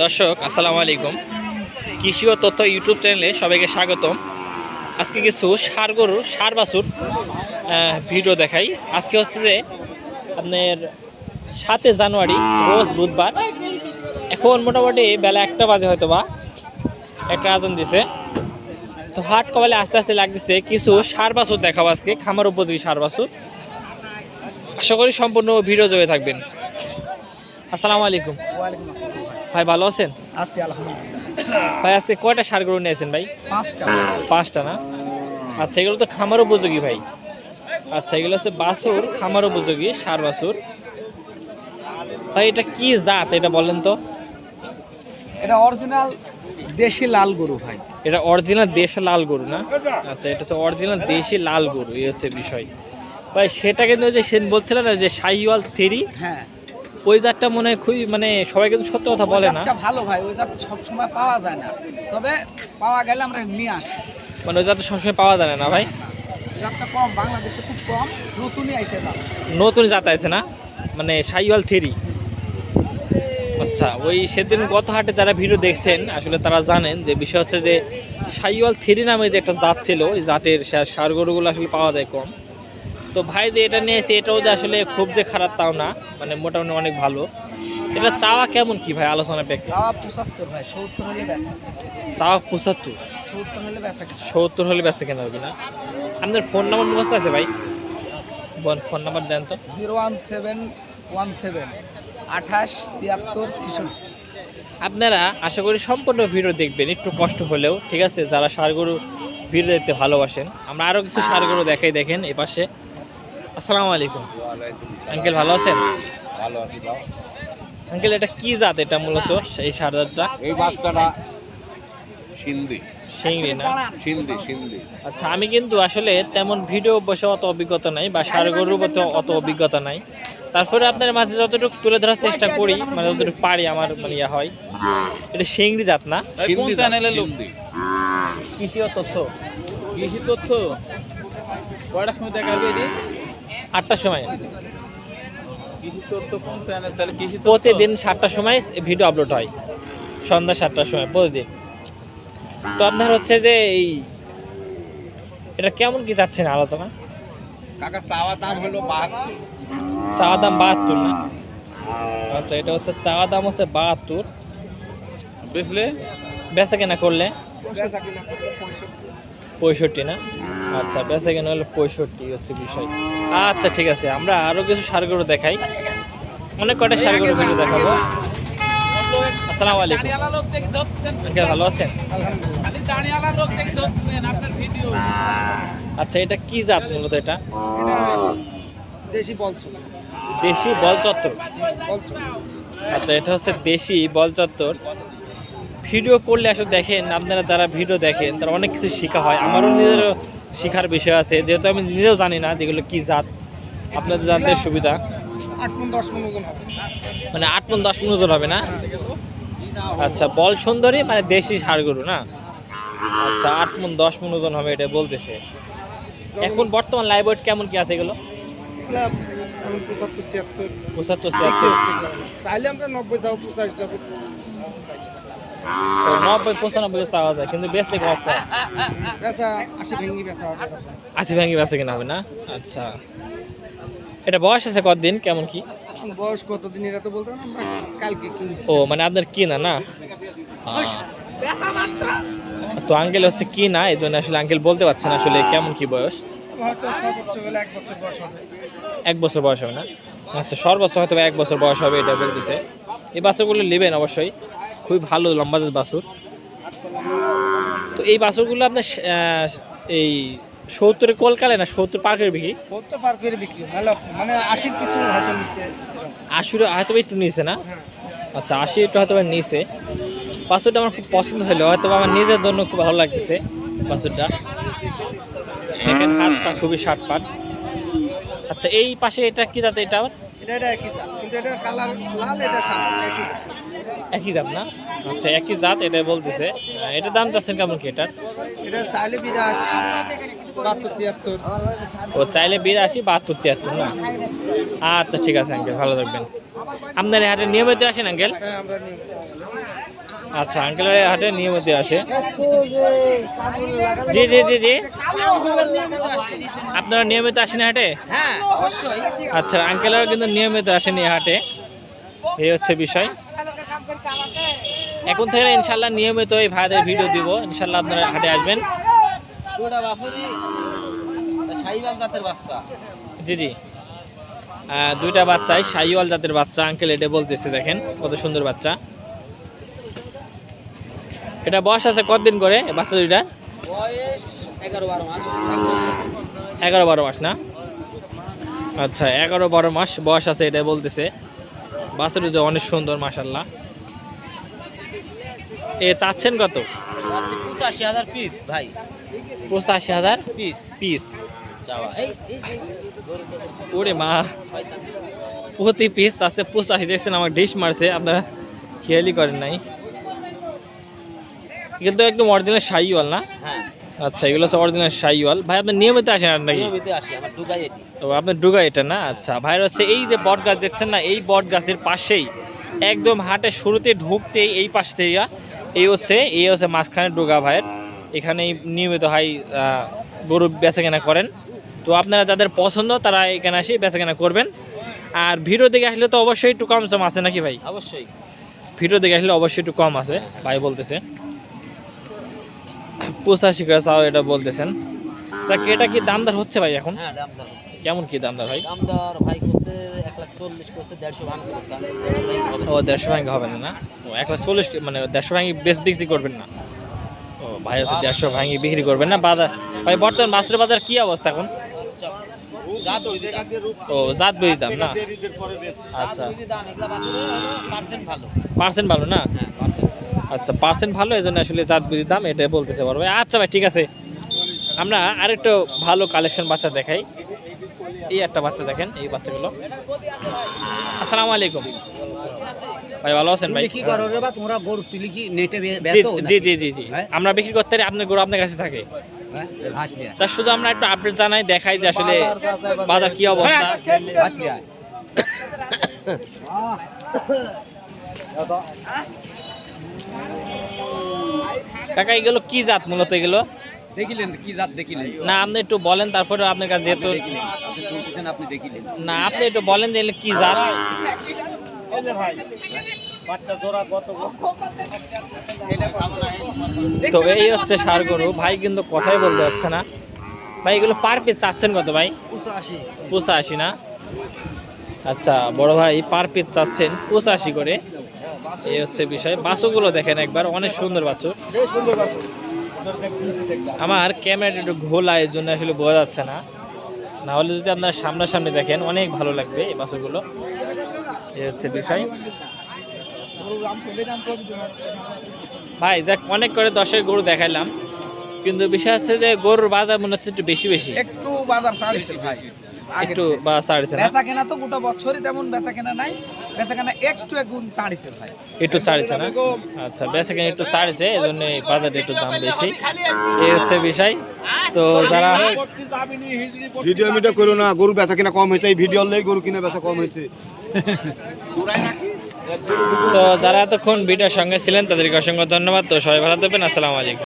দর্শক আসসালামু আলাইকুম। কৃষি ও তথ্য ইউটিউব চ্যানেলে সবাইকে স্বাগতম। আজকে কিছু ষাঁড় গরুর ষাঁড় বাছুর ভিডিও দেখাই। আজকে হচ্ছে যে আপনার 7 জানুয়ারি রোজ বুধবার। এখন মোটামুটি বেলা 1টা বাজে, হয়তো বা একটা আজান দিছে। তো হাট কবালে আস্তে আস্তে লাগতেছে। কিছু ষাঁড় বাছুর দেখাবো আজকে, খামার উপযোগী ষাঁড় বাছুর। আশা করি সম্পূর্ণ ভিডিও জুড়ে থাকবেন। আসসালামু আলাইকুম। ওয়ালাইকুম আসসালাম ভাই ভালো আছেন? আছি আলহামদুলিল্লাহ। ভাই আজকে কয়টা ষাঁড় গরু নিয়েছেন ভাই? 5টা। 5টা না? আচ্ছা, এগুলো তো খামার উপযোগী ভাই। আচ্ছা, এগুলো হচ্ছে বাছুর, খামার উপযোগী ষাঁড় বাছুর। ভাই এটা কি জাত এটা বলেন তো? এটা অরিজিনাল দেশি লাল গরু ভাই। এটা অরিজিনাল দেশি লাল গরু না? আচ্ছা, এটা হচ্ছে অরিজিনাল দেশি লাল গরু, এই হচ্ছে বিষয় ভাই। সেটা কিন্তু ওই যে সেদিন বলছিলেন না যে শাহিওয়াল 3, হ্যাঁ, ওই জাতটা মনে হয় খুবই, মানে সবাই কিন্তু সত্য কথা বলে না। জাতটা ভালো ভাই, ওই জাত সব সময় পাওয়া যায় না, তবে পাওয়া গেলে আমরা নিয়ে আসি। মানে ওই জাতটা সবসময় পাওয়া যায় না ভাই? ওই জাতটা কম, বাংলাদেশে খুব কম, নতুনই আইছে জাত। নতুন জাত আছে না, মানে শাহিওয়াল 3। আচ্ছা, ওই সেদিন গত হাটে যারা ভিডিও দেখছেন আসলে তারা জানেন যে বিষয় হচ্ছে যে শাহিওয়াল 3 নামে যে একটা জাত ছিল, ওই জাতের ষাঁড় গরুগুলো আসলে পাওয়া যায় কম। তো ভাই যে এটা নিয়েছে, এটাও যে আসলে খুব যে খারাপ তাও না, মানে মোটামুটি অনেক ভালো। এটা চাওয়া কেমন কি ভাই আলোচনা প্রেক্ষে? চাওয়া 75 ভাই, 70 হলে বেচা। চাওয়া 75, 70 হলে বেচা। 70 হলে বেঁচে কেনা হবে না? আপনার ফোন নাম্বার মুখস্থ আছে ভাই? ফোন নাম্বার দেন তো। 01717 28 73 66। আপনারা আশা করি সম্পূর্ণ ভিডিও দেখবেন, একটু কষ্ট হলেও, ঠিক আছে? যারা ষাঁড় গরু ভিডিও দেখতে ভালোবাসেন, আমরা আরও কিছু ষাঁড় গরু দেখাই, দেখেন এ পাশে। আসসালামু আলাইকুম আঙ্কেল, ভালো আছেন? ভালো আছি বাবা। আঙ্কেল এটা কি জাত এটা মূলত, এই ষাঁড় জাতটা? এই বাচ্চাটা সিন্ধি সিংড়ি না? সিন্ধি সিন্ধি। আচ্ছা, আমি কিন্তু আসলে তেমন ভিডিও বসে অত অভিজ্ঞতা নাই, বা ষাঁড় গরুর প্রতি অত অভিজ্ঞতা নাই। তারপরে আপনার মাঝে যতটুকু তুলে ধরার চেষ্টা করি, মানে যতটুকু পারি আমার মানে ইয়া হয়। এটা সিংড়ি জাত না? সিন্ধি চ্যানেলের লোক। কৃষি ও তথ্য। কৃষি তথ্য কয়টার সময় দেখাবে এটি? 8টার সময়। কৃষি তথ্য কোন চ্যানেল? তাহলে কৃষি তথ্য প্রতিদিন 7টার সময় ভিডিও আপলোড হয়, সন্ধ্যা 7টার সময় প্রতিদিন। তো আপনার হচ্ছে যে এই এটা কেমন কি চাচ্ছেন আলোচনা? কাকা চাওয়া দাম হলো 72। চাওয়া দাম 72 না? আচ্ছা, এটা হচ্ছে চাওয়া দাম হচ্ছে 72। বেচলে বেচা কেনা করলে বেচা কিনা করলে 65 না? আচ্ছা, বেচা কেনা হলে 65 হচ্ছে বিষয়। আচ্ছা ঠিক আছে, আমরা আরো কিছু ষাঁড় গরু দেখাই, অনেক কয়টা ষাঁড় গরু ভিডিও দেখাবো। আসসালামু আলাইকুম দাঁড়িয়ালা লোক দেখে ধরছেন, আঙ্কেল, ভালো আছেন? আলহামদুলিল্লাহ। খালি দাঁড়িয়ালা লোক দেখে ধরছেন আপনার ভিডিও। আচ্ছা, এটা কি জাত মূলত? এটা এটা দেশি বলছো, দেশি বল চত্বর। বলছো। আচ্ছা, এটা হচ্ছে দেশি বল চত্বর। ভিডিও করলে আসলে দেখেন, আপনারা যারা ভিডিও দেখেন তারা অনেক কিছু শেখা হয়। আমারও নিজেরও শেখার বিষয় আছে, যেহেতু আমি নিজেও জানি না যেগুলো কি জাত। আপনাদের জানতে সুবিধা। 8 মণ 10 মণ ওজন হবে। মানে 8 মণ 10 মণ ওজন হবে না? আচ্ছা, বল সুন্দরী মানে দেশি ষাঁড় গরু না? আচ্ছা, 8 মণ 10 মণ ওজন হবে এটা বলতেছে। এখন বর্তমান লাইভ ওয়েট কেমন কি আছে এগুলো? এগুলা এখন 75 76 75 76। চাইলে আমরা 90 দাও, 85 দাও। 90 95 চাওয়া যায়, কিন্তু বেচলে কম কম। বেচা 80 ভেঙে বেচা হবে। 80 ভাঙি বেচা কিনা হবে না? আচ্ছা, এটা বয়স আছে কতদিন, কেমন কি? এখন বয়স কতদিন এটা তো বলতে না, আমরা কালকে কিনি। ও মানে আপনার কিনা না? তো আঙ্কেল হচ্ছে কিনা, এই জন্য আসলে আঙ্কেল বলতে পারছেন আসলে কেমন কি বয়স। হয়তো সর্বোচ্চ হলে 1 বছর বয়স হবে। 1 বছর বয়স হবে না? আচ্ছা, সর্বোচ্চ হয়তো 1 বছর বয়স হবে এটা বলতেছে। এই বাছুরগুলো নেবেন অবশ্যই, খুবই ভালো লম্বা বাছুর। তো এই বাছুরগুলো আপনার এই 70 কলকালে না 70 পার করে বিক্রি? 70 পার করে বিক্রি ভালো, মানে 80 কিছু হয়তো নিচে। 80 হয়তো একটু নিচে না? আচ্ছা, 80 একটু হয়তো নিচে। বাছুরটা আমার খুব পছন্দ হলো, হয়তো আমার নিজের জন্য খুব ভালো লাগতেছে বাছুরটা। দেখেন হাতটা খুবই শার্ট পাট। আচ্ছা, এই পাশে এটা কি জাত? এটা আবার এটা একই জাত, কিন্তু এটা কালার লাল, এটা কালো একই জাত। একই জাত না? আচ্ছা, একই জাত এটা বলতেছে। এটার দাম চাচ্ছেন কেমন কি এটা? এটা চাইলে 82 72 73। ও চাইলে 82 72 73 না? আচ্ছা ঠিক আছে আঙ্কেল, ভালো থাকবেন। আপনার হাটে নিয়মিত আসেন আঙ্কেল? হ্যাঁ, আমরা নিই। আচ্ছা, আঙ্কেলের হাটে নিয়মিত আসে। জি জি জি জি, আপনারা নিয়মিত আসেন হাটে? হ্যাঁ অবশ্যই। আচ্ছা, আঙ্কেলরা কিন্তু নিয়মিত আসেন এই হাটে, এই হচ্ছে বিষয়। এখন থেকে ইনশাল্লাহ নিয়মিত এই ভাইদের ভিডিও দিব, ইনশাল্লাহ আপনারা হাটে আসবেন। দুটা বাছুরি শাহিওয়াল জাতের বাচ্চা। জি জি, দুইটা বাচ্চাই শাহিওয়াল জাতের বাচ্চা, আঙ্কেল এটা বলতেছে, দেখেন কত সুন্দর বাচ্চা। এটা বয়স আছে কতদিন করে বাচ্চা দুইটা? বয়স 11-12 মাস। 11-12 মাস না? আচ্ছা, 11-12 মাস বয়স আছে, এটা বলতেছে। বাচ্চা দুটো অনেক সুন্দর মাশাল্লাহ। এ চাচ্ছেন কত? 85,000 পিস ভাই। 85,000 পিস পিস? চাওয়া। এই ওরে মা, প্রতি পিস আছে 85। দেখছেন আমার ডিশ মারছে, আপনারা খেয়ালই করেন নাই। কিন্তু একদম অরিজিনাল শাহিওয়াল না? হ্যাঁ আচ্ছা, এগুলো হচ্ছে অরিজিনাল শাহিওয়াল। ভাই আপনি নিয়মিত আসেন আর নাকি? নিয়মিত আসি, আমার দুগাই এটি। তো আপনার ডুগা এটা না? আচ্ছা, ভাইয়ের হচ্ছে এই যে বট গাছ দেখছেন না, এই বট গাছের পাশেই একদম হাটের শুরুতে ঢুকতেই এই পাশ থেকে এই হচ্ছে মাঝখানে ডুগা ভাইয়ের। এখানেই নিয়মিত হাই গরু বেচাকেনা করেন। তো আপনারা যাদের পছন্দ তারা এখানে আসি বেচাকেনা করবেন। আর ভিডিও দেখে আসলে তো অবশ্যই একটু কম সম আছে নাকি ভাই? অবশ্যই। ভিডিও দেখে আসলে অবশ্যই একটু কম আছে ভাই বলতেছে। 85 করে চাও এটা বলতেছেন। এটা কি দামদার হচ্ছে ভাই এখন? হ্যাঁ দামদার। কেমন কি দামদার ভাই? দামদার ভাই করছে 1,40,000 করছে, 150 ভাঙবে। 150 ও 150 ভাঙে হবে না? ও 140 মানে 150 ভাঙে বেশ বিক্রি করবেন না? ও ভাই হচ্ছে 150 ভাঙে বিক্রি করবেন না। বাজার ভাই বর্তমান মাছের বাজার কি অবস্থা এখন? ও জাত বই দাম না? আচ্ছা, পার্সেন্ট ভালো। পার্সেন্ট ভালো না? হ্যাঁ আচ্ছা, পার্সেন্ট ভালো, এই জন্য আসলে জাত বুঝি দাম এটা বলতেছে বড় ভাই। আচ্ছা ভাই ঠিক আছে, আমরা আরেকটু ভালো কালেকশন বাচ্চা দেখাই। এই একটা বাচ্চা দেখেন, এই বাচ্চাগুলো। আসসালামু আলাইকুম ভাই, ভালো আছেন ভাই? কি করো রে বা তোমরা গরু তুলি কি নেটে জি বেচো? জি জি জি জি, আমরা বিক্রি করতে পারি, আপনার গরু আপনার কাছে থাকে। ঘাস নিয়ে তা শুধু আমরা একটু আপডেট জানাই, দেখাই যে আসলে বাজার কি অবস্থা। ঘাস নিয়ে কাকা এগুলো কি জাত মূলত এগুলো? দেখিলেন কি জাত দেখিলেন? না আপনি একটু বলেন, তারপরে আপনার কাছে যেহেতু আপনি বলতেছেন আপনি দেখিলেন না, আপনি একটু বলেন যে এগুলো কি জাত। তো এই হচ্ছে ষাঁড় গরু ভাই, কিন্তু কথাই বলতে পারছে না ভাই। এগুলো পার পিস চাচ্ছেন কত ভাই? 85 না? আচ্ছা বড় ভাই, পার পিস চাচ্ছেন 85 করে, এই হচ্ছে বিষয়। বাছুরগুলো দেখেন একবার, অনেক সুন্দর বাছুর। আমার ক্যামেরা একটু ঘোলা, এর জন্য আসলে বোঝা যাচ্ছে না, না হলে যদি আপনারা সামনাসামনি দেখেন অনেক ভালো লাগবে এই বাছুরগুলো, এই হচ্ছে বিষয়। ভাই দেখ, অনেক করে 10 গরু দেখাইলাম, কিন্তু বিষয় হচ্ছে যে গরুর বাজার মনে হচ্ছে একটু বেশি বেশি, একটু বাজার ছাড়ছে ভাই। একটু বাজার ছাড়ছে না? বেচা কেনা তো গোটা বছরই তেমন বেচা কেনা নাই, বেচা কেনা একটু গুণ ছাড়ছে ভাই। একটু ছাড়ছে না? আচ্ছা, বেচা কেনা একটু ছাড়ছে, এই জন্য বাজারে একটু দাম বেশি, এই হচ্ছে বিষয়। তো যারা ভিডিও করো না, গরু বেচা কিনা কম হয়েছে, এই ভিডিও লেগে গরু কিনা বেচা কম হয়েছে। তো যারা এতক্ষণ ভিডিওর সঙ্গে ছিলেন তাদেরকে অসংখ্য ধন্যবাদ। তো সবাই ভালো থাকবেন, আসসালামু আলাইকুম।